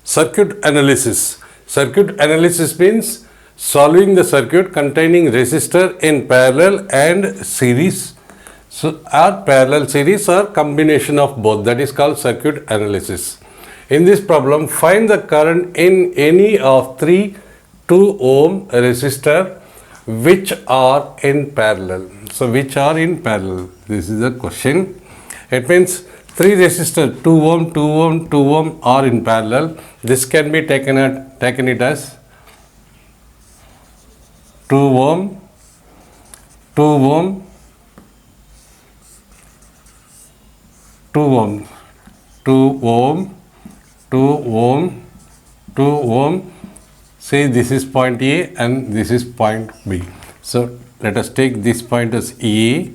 Circuit analysis. Circuit analysis means solving the circuit containing resistor in parallel and series. So, or parallel series or combination of both, that is called circuit analysis. In this problem, find the current in any of three 2 ohm resistor which are in parallel. So, which are in parallel? This is the question. It means 3 resistors 2 ohm, 2 ohm, 2 ohm are in parallel. This can be taken it as 2 ohm, 2 ohm, 2 ohm, 2 ohm, 2 ohm, 2 ohm. Say this is point A and this is point B. So let us take this point as A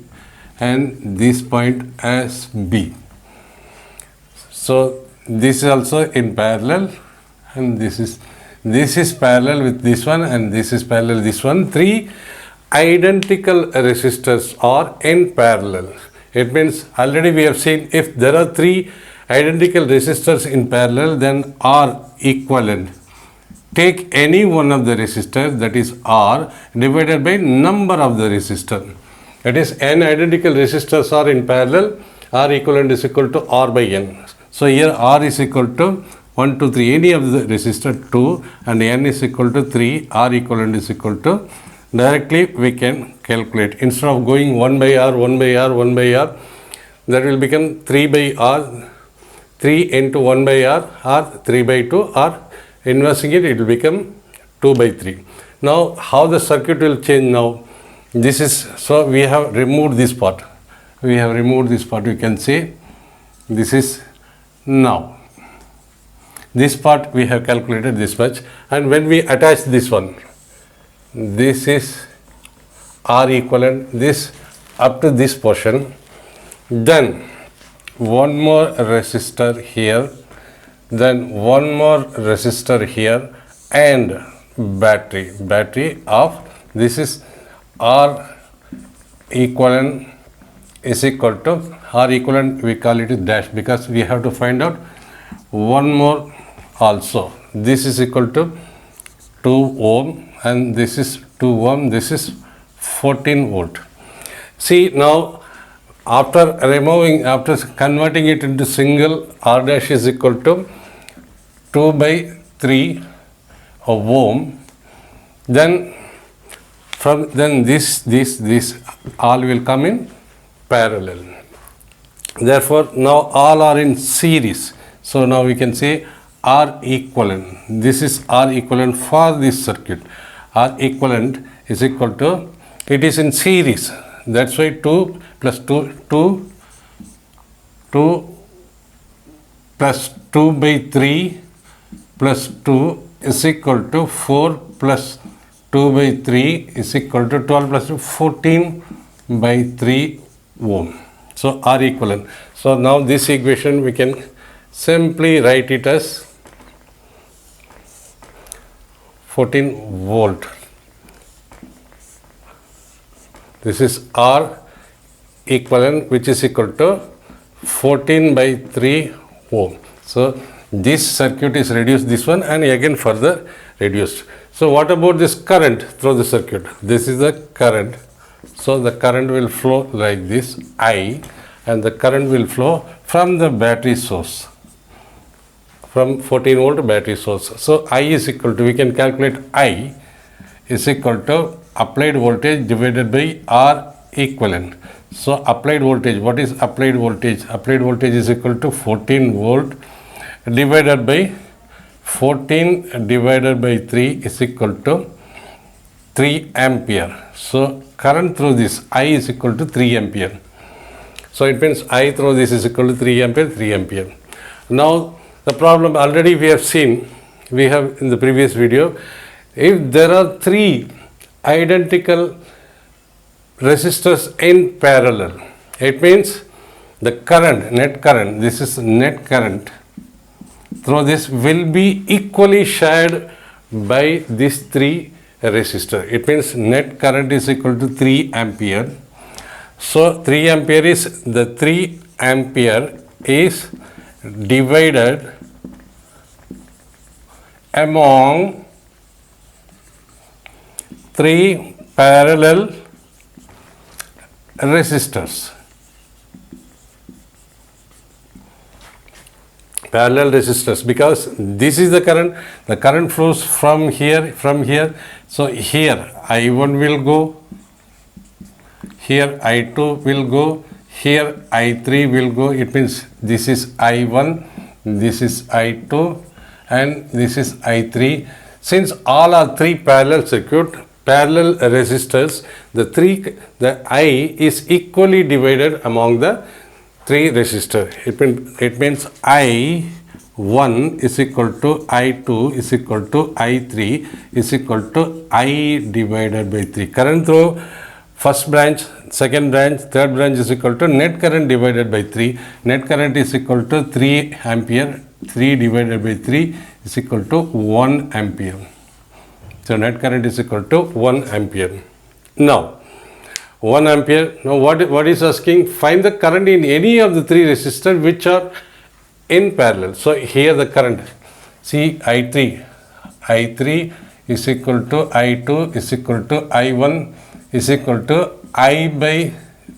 and this point as B. So this is also in parallel and this is parallel with this one and this is parallel with this one. 3 identical resistors are in parallel. It means already we have seen if there are 3 identical resistors in parallel, then R equivalent. Take any one of the resistors, that is R, divided by number of the resistor. That is, n identical resistors are in parallel, R equivalent is equal to R by n. So here R is equal to 1, 2, 3, any of the resistor 2 and n is equal to 3, R equivalent is equal to, directly we can calculate. Instead of going 1 by R, 1 by R, 1 by R, that will become 3 by R, 3 into 1 by R, or 3 by 2, or inversing it, it will become 2 by 3. Now, how the circuit will change now? This is, so we have removed this part. We have removed this part, you can say, this is now. This part we have calculated this much, and when we attach this one, this is R equivalent, this up to this portion, then one more resistor here, then one more resistor here, and battery of, this is R equivalent is equal to, R equivalent we call it dash because we have to find out one more also. This is equal to 2 ohm and this is 2 ohm, this is 14 volt. See now, after converting it into single, R dash is equal to 2 by 3 of ohm, then from this all will come in parallel. Therefore, now all are in series. So now we can say R equivalent. This is R equivalent for this circuit. R equivalent is equal to, it is in series. That's why 2 plus 2 plus 2 by 3 plus 2 is equal to 4 plus 2 by 3 is equal to 12 plus 2, 14 by 3 ohm. So R equivalent. So now this equation we can simply write it as 14 volt. This is R equivalent, which is equal to 14 by 3 ohm. So this circuit is reduced, this one, and again further reduced. So what about this current through the circuit? This is the current. So the current will flow like this, I, and the current will flow from the battery source, from 14 volt battery source. So I is equal to, we can calculate I is equal to applied voltage divided by R equivalent. So applied voltage, what is applied voltage? Applied voltage is equal to 14 volt divided by 14 divided by 3 is equal to 3 ampere. So current through this I is equal to 3 ampere. So it means I through this is equal to 3 ampere, 3 ampere. Now the problem already we have seen, we have in the previous video, if there are 3 identical resistors in parallel, it means the current, net current, this is net current through this will be equally shared by these 3 resistors. It means net current is equal to 3 ampere. So 3 ampere is, the 3 ampere is divided among three parallel resistors. Parallel resistors, because this is the current flows from here, so here I1 will go, here I2 will go, here I3 will go. It means this is I1, this is I2 and this is I3. Since all are three parallel parallel resistors, the I is equally divided among the three resistors. It means I1 is equal to I2 is equal to I3 is equal to I divided by 3. Current through first branch, second branch, third branch is equal to net current divided by 3. Net current is equal to 3 ampere. 3 divided by 3 is equal to 1 ampere. So net current is equal to 1 ampere. Now 1 ampere. Now what is asking? Find the current in any of the three resistors which are in parallel. So here the current, see I3 is equal to I2 is equal to I1 is equal to I by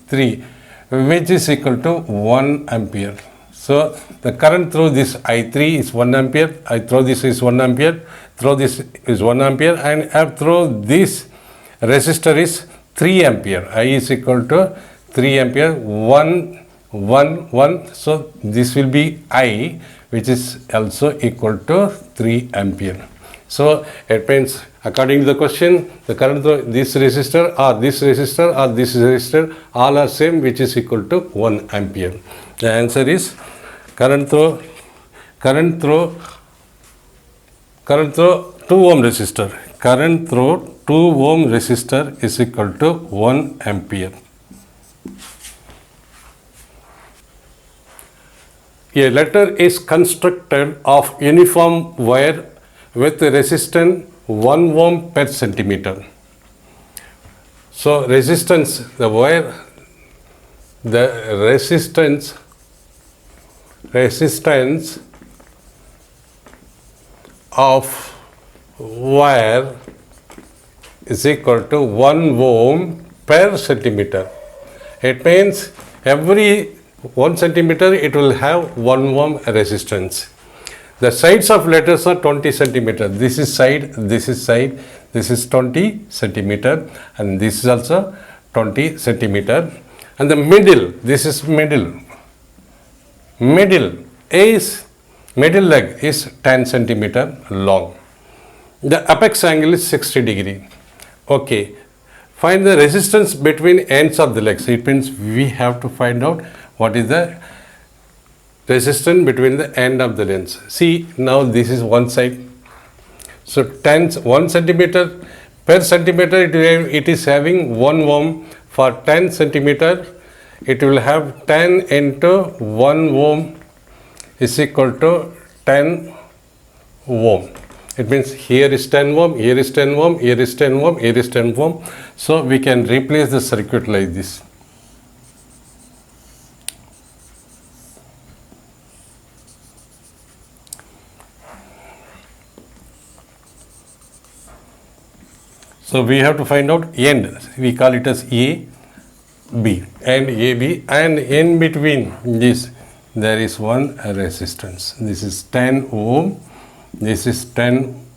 3, which is equal to 1 ampere. So the current through this I3 is 1 ampere, I throw this is 1 ampere, through this is 1 ampere, and through this resistor is 3 ampere. I is equal to 3 ampere, 1, 1, 1. So this will be I, which is also equal to 3 ampere. So it means, according to the question, the current through this resistor or this resistor or this resistor all are same, which is equal to 1 ampere. The answer is current through 2 ohm resistor. Current through 2 ohm resistor is equal to 1 ampere. A letter is constructed of uniform wire with resistance 1 ohm per centimeter. So resistance, the wire, the resistance of wire is equal to 1 ohm per centimeter. It means every 1 centimeter it will have 1 ohm resistance. The sides of letters are 20 centimeter. This is side, this is side, this is 20 centimeter, and this is also 20 centimeter. And the middle, this is middle. Middle leg is 10 centimeter long. The apex angle is 60 degree. Okay. Find the resistance between ends of the legs. It means we have to find out what is the resistance between the end of the lens. See, now this is one side. So 1 centimeter per centimeter it is having 1 ohm. For 10 centimeter it will have 10 into 1 ohm is equal to 10 ohm. It means here is 10 ohm, here is 10 ohm, here is 10 ohm, here is 10 ohm. So we can replace the circuit like this. So we have to find out end. We call it as A, B, and AB, and in between this there is one resistance. This is 10 ohm. This is 10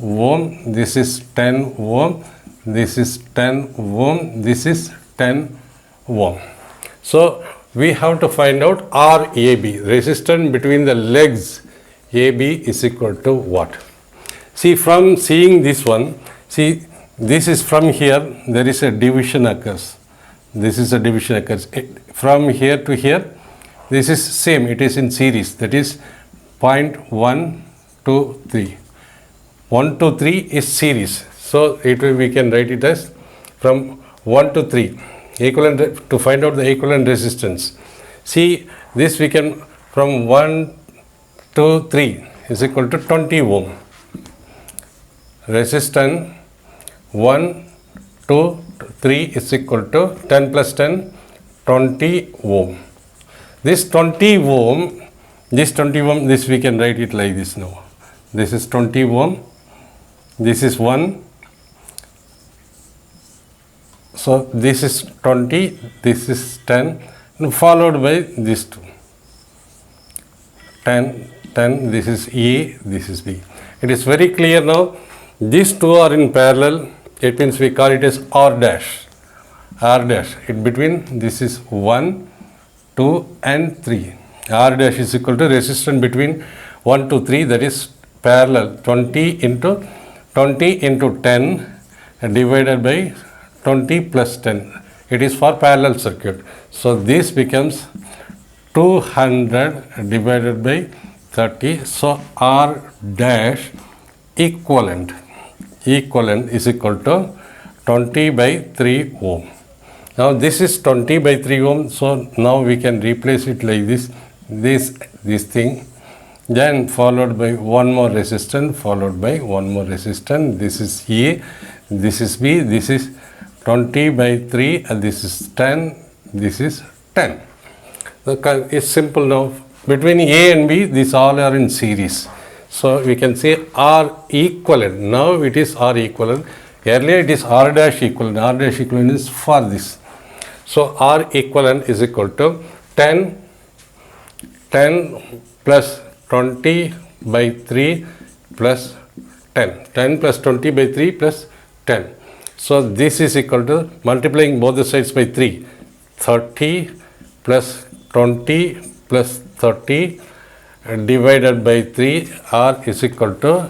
ohm. This is 10 ohm. This is 10 ohm. This is 10 ohm. So we have to find out RAB, resistance between the legs. AB is equal to what? See, from seeing this one, see, this is from here, there is a division occurs. This is a division occurs. From here to here, this is same, it is in series, that is 0.1, 2, 3. 1 to 3 is series. So we can write it as from 1 to 3. Equivalent, to find out the equivalent resistance. See, this we can from 1 to 3 is equal to 20 ohm. Resistance 1, 2, 3 is equal to 10 plus 10, 20 ohm. This 20 ohm, this we can write it like this now. this is 20 ohm, this is 1, so this is 20, this is 10, and followed by these two. 10, 10, this is A, this is B. It is very clear now, these two are in parallel, it means we call it as R dash. R dash, in between this is 1, 2 and 3. R dash is equal to resistance between 1 to 3, that is parallel 20 into 10 divided by 20 plus 10. It is for parallel circuit. So this becomes 200 divided by 30. So R dash equivalent is equal to 20 by 3 ohm. Now this is 20 by 3 ohm. So now we can replace it like this thing. Then followed by one more resistance, followed by one more resistance. This is A, this is B, this is 20 by 3, and this is 10, this is 10. It's simple now. Between A and B, these all are in series. So we can say R equivalent. Now it is R equivalent. Earlier it is R dash equivalent. R dash equivalent is for this. So R equivalent is equal to 10 plus 20 by 3 plus 10. 10 plus 20 by 3 plus 10. So this is equal to, multiplying both the sides by 3, 30 plus 20 plus 30 divided by 3, R is equal to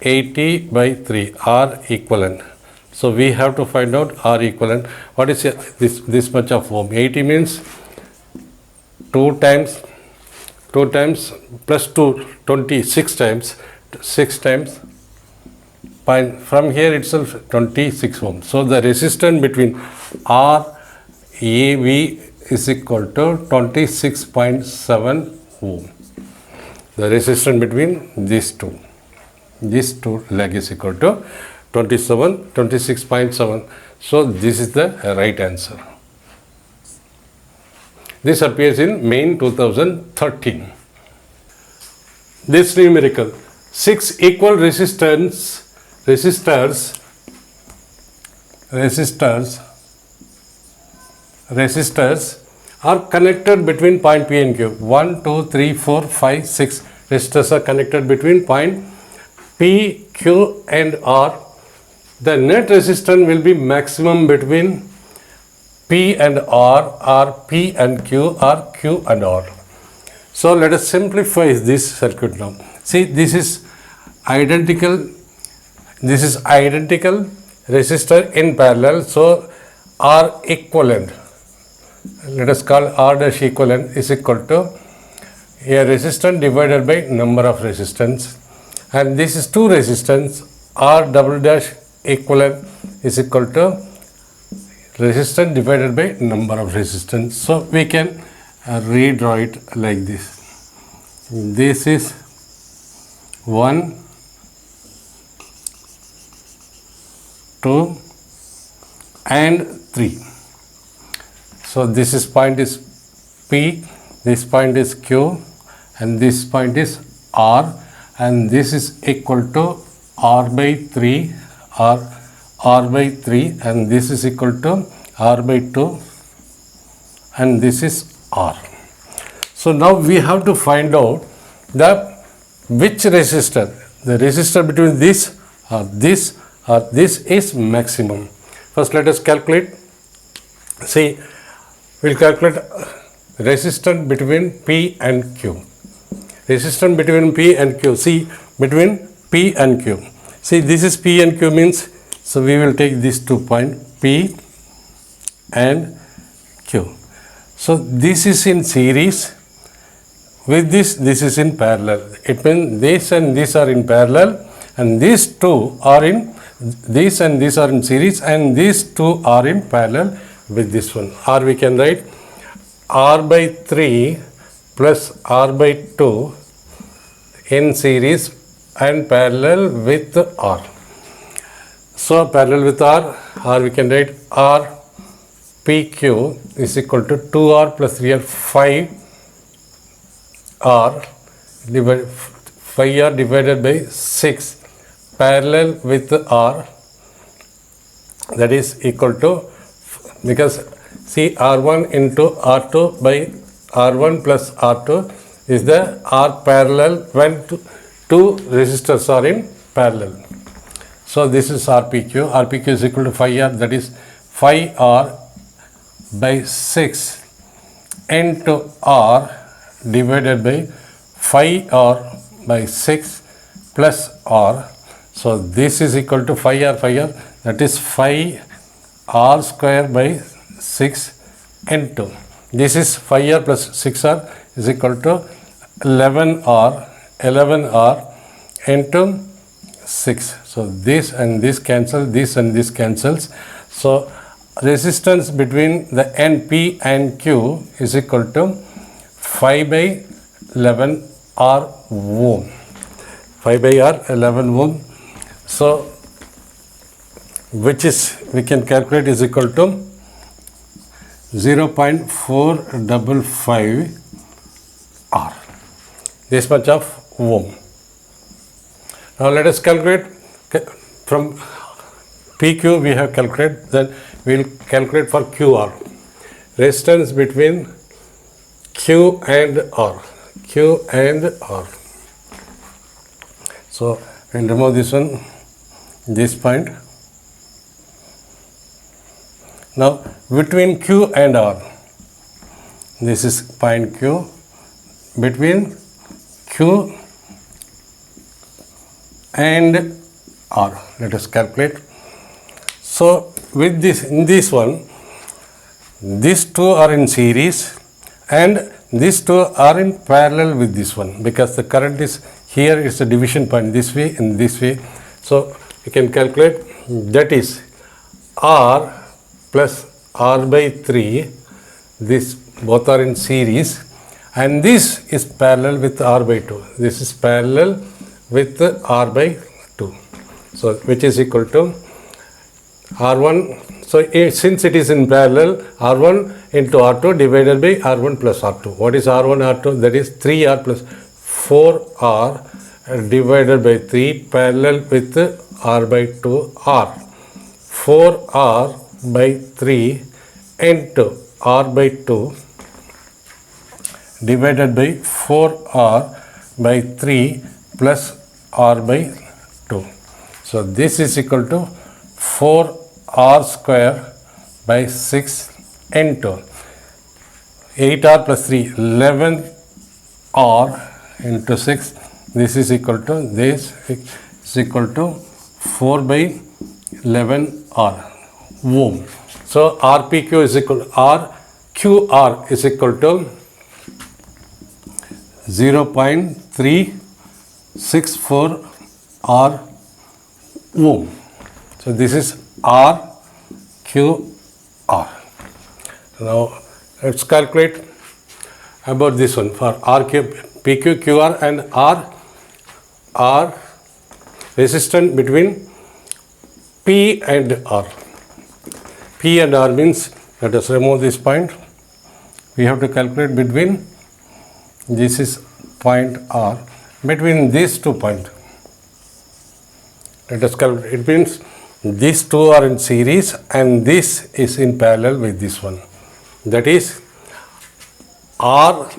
80 by 3, R equivalent. So we have to find out R equivalent. What is this much of ohm? 80 means 2 times plus 2, 26 times, 6 times. From here itself 26 ohm. So the resistance between R, A, B is equal to 26.7 ohm. The resistance between these two leg is equal to 26.7. So this is the right answer. This appears in Main 2013. This numerical, 6 equal resistors are connected between point P and Q. 1, 2, 3, 4, 5, 6 resistors are connected between point P, Q and R. The net resistance will be maximum between P and R, or P and Q, or Q and R. So let us simplify this circuit now. See, this is identical resistor in parallel. So R equivalent, let us call R dash equivalent, is equal to a resistance divided by number of resistance, and this is 2 resistance. R double dash equivalent is equal to resistance divided by number of resistance. So we can redraw it like this. This is 1, 2 and 3. So this is point is P, this point is Q, and this point is R, and this is equal to R by 3, R by 3, and this is equal to R by 2, and this is R. So now we have to find out which resistor, the resistor between this or this is maximum. First let us calculate. See, we'll calculate resistance between P and Q. Resistance between P and Q. See, between P and Q. See, this is P and Q means, so we will take these 2 points, P and Q. So this is in series with this is in parallel. It means this and this are in parallel, and these two are in, these and these are in series, and these two are in parallel with this one. Or we can write R by 3 plus R by 2 in series and parallel with R. So parallel with R, or we can write R PQ is equal to 2R plus 3R, 5R divided phi r divided by 6 parallel with r, that is equal to, because see r1 into r2 by r1 plus r2 is the r parallel when two resistors are in parallel. So this is RPQ. RPQ is equal to phi r, that is phi r by 6 into r divided by phi r by 6 plus r. So this is equal to phi r, that is phi r square by 6 into, this is phi r plus 6r is equal to 11r into 6. So this and this cancel, this and this cancels. So resistance between the NP and Q is equal to 5 by 11 R ohm. 5 by R 11 ohm. So which is, we can calculate, is equal to 0.455 R. This much of ohm. Now let us calculate from PQ we have calculated, then we will calculate for QR. Resistance between Q and R. Q and R. So we will remove this one, this point. Now between Q and R, this is point Q, between Q and R, let us calculate. So with this, in this one, these two are in series and these two are in parallel with this one, because the current is here, is a division point this way and this way. So you can calculate, that is R plus R by 3, this both are in series, and this is parallel with R by 2. This is parallel with R by 2. So which is equal to R1. So since it is in parallel, R1 into R2 divided by R1 plus R2. What is R1, R2? That is 3R plus 4R divided by 3 parallel with R by 2 R. 4R by 3 into R by 2 divided by 4R by 3 plus R by 2. So this is equal to 4R square by 6 into 8R plus 3, 11R into 6. This is equal to, this is equal to 4 by 11R ohm. So RPQ is equal to RQR is equal to 0.364 R ohm. So this is RQR. Now let's calculate about this one for PQ, QR and R resistance between P and R. P and R means, let us remove this point. We have to calculate between, this is point R, between these 2 points. Let us calculate. It means these two are in series and this is in parallel with this one. That is R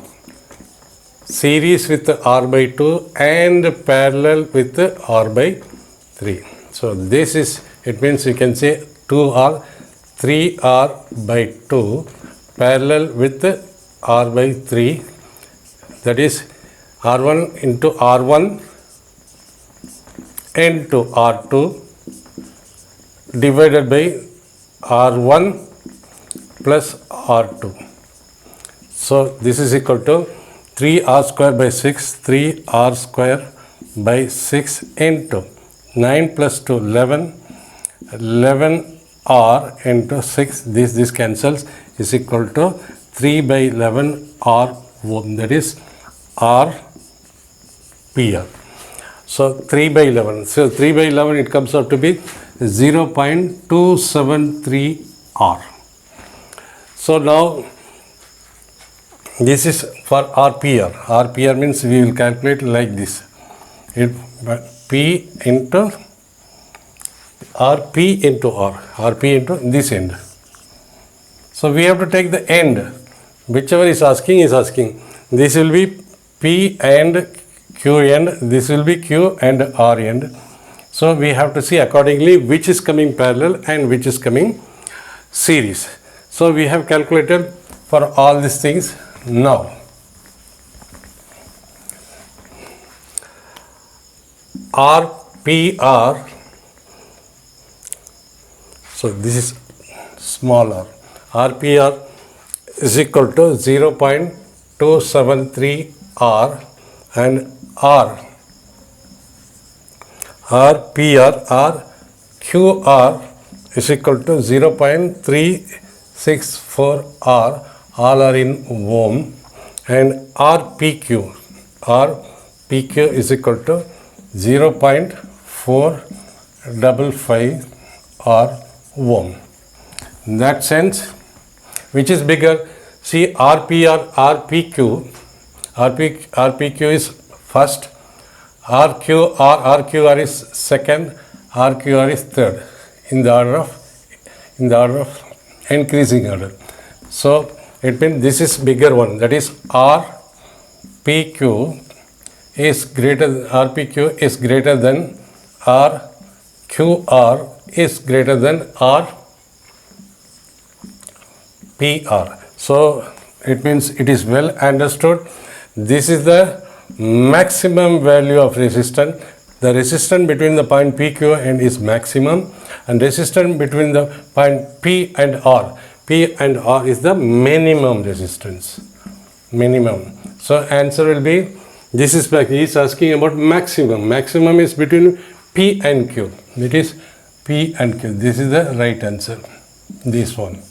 series with R by 2 and parallel with R by 3. So this is, it means you can say 2R, 3R by 2 parallel with R by 3, that is R1 into R1 into R2 divided by R1 plus R2. So this is equal to 3R square by 6, 3R square by 6 into 9 plus 2, 11, 11R into 6, this cancels, is equal to 3 by 11 R ohm, that is RPR. So 3 by 11. So 3 by 11 it comes out to be 0.273 R. So now this is for RPR. RPR means we will calculate like this. it P into RP into RP into this end. So we have to take the end, whichever is asking is asking. This will be P and Q end, this will be Q and R end. So we have to see accordingly which is coming parallel and which is coming series. So we have calculated for all these things now. RPR, so this is small r, RPR is equal to 0.273 R and RPR QR is equal to 0.364 R, all are in ohm, and RPQ is equal to 0.455 R ohm. In that sense, which is bigger? See, RPQ is first, RQR is second, RQR is third, in the order of increasing order. So it means this is bigger one, that is RPQ is greater than RQR is greater than RPR. So it means it is well understood. This is the maximum value of resistance. The resistance between the point PQ and is maximum, and resistance between the point P and R is the minimum resistance. Minimum. So answer will be, this is like he is asking about maximum. Maximum is between P and Q. It is P and Q. This is the right answer. This one.